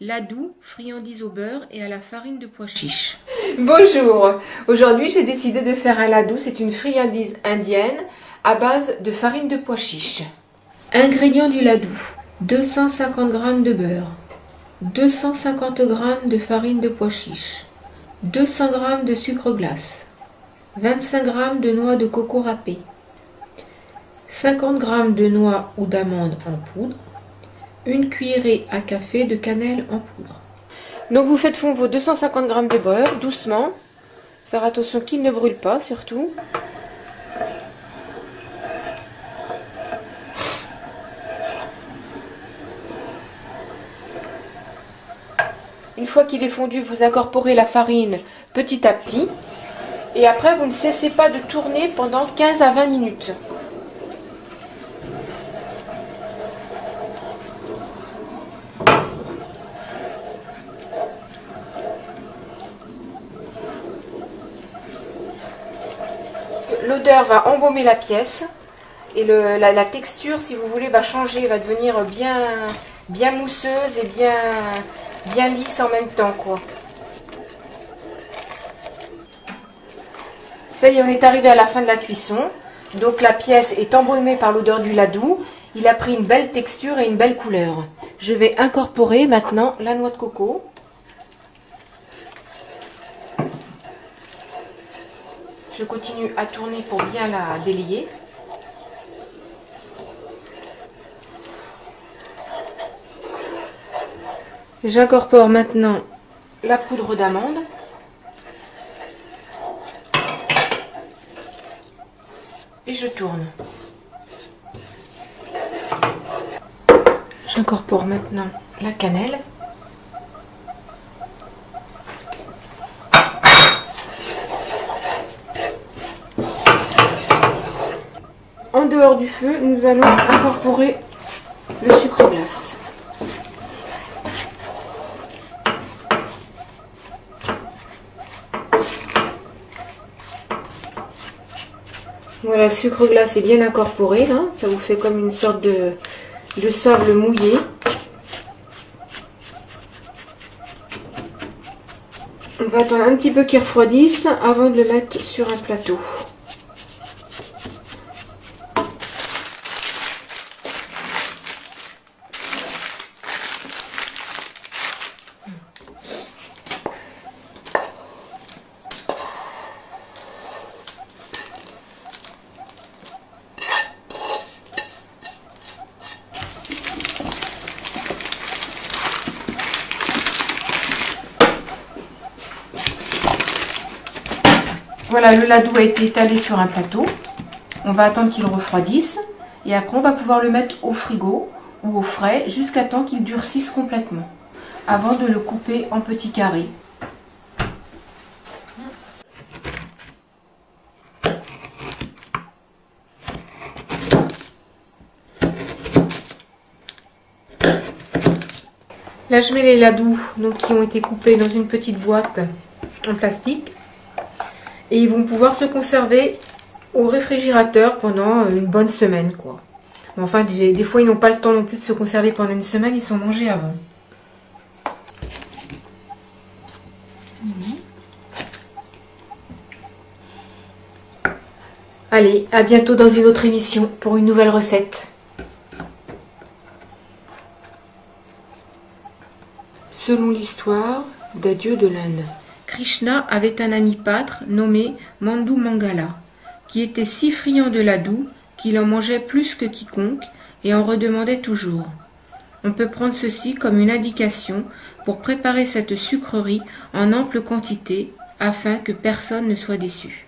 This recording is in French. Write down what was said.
Laddu, friandise au beurre et à la farine de pois chiche. Bonjour, aujourd'hui j'ai décidé de faire un laddu, c'est une friandise indienne à base de farine de pois chiche. Ingrédients du laddu: 250 g de beurre, 250 g de farine de pois chiche, 200 g de sucre glace, 25 g de noix de coco râpées, 50 g de noix ou d'amandes en poudre, une cuillerée à café de cannelle en poudre. Donc vous faites fondre vos 250 g de beurre doucement. Faire attention qu'il ne brûle pas surtout. Une fois qu'il est fondu, vous incorporez la farine petit à petit. Et après, vous ne cessez pas de tourner pendant 15 à 20 minutes. L'odeur va embaumer la pièce et la texture, si vous voulez, va changer, va devenir bien mousseuse et bien lisse en même temps, quoi. Ça y est, on est arrivé à la fin de la cuisson. Donc la pièce est embaumée par l'odeur du laddu. Il a pris une belle texture et une belle couleur. Je vais incorporer maintenant la noix de coco. Je continue à tourner pour bien la délier. J'incorpore maintenant la poudre d'amande. Et je tourne. J'incorpore maintenant la cannelle. En dehors du feu, nous allons incorporer le sucre glace. Voilà, le sucre glace est bien incorporé là, ça vous fait comme une sorte de sable mouillé. On va attendre un petit peu qu'il refroidisse avant de le mettre sur un plateau. Voilà, le laddu a été étalé sur un plateau. On va attendre qu'il refroidisse. Et après, on va pouvoir le mettre au frigo ou au frais jusqu'à temps qu'il durcisse complètement. Avant de le couper en petits carrés. Là, je mets les laddus donc, qui ont été coupés dans une petite boîte en plastique. Et ils vont pouvoir se conserver au réfrigérateur pendant une bonne semaine, quoi. Enfin, des fois, ils n'ont pas le temps non plus de se conserver pendant une semaine, ils sont mangés avant. Allez, à bientôt dans une autre émission pour une nouvelle recette. Selon l'histoire des dieux de l'Inde, Krishna avait un ami pâtre nommé Mandu Mangala, qui était si friand de laddu qu'il en mangeait plus que quiconque et en redemandait toujours. On peut prendre ceci comme une indication pour préparer cette sucrerie en ample quantité afin que personne ne soit déçu.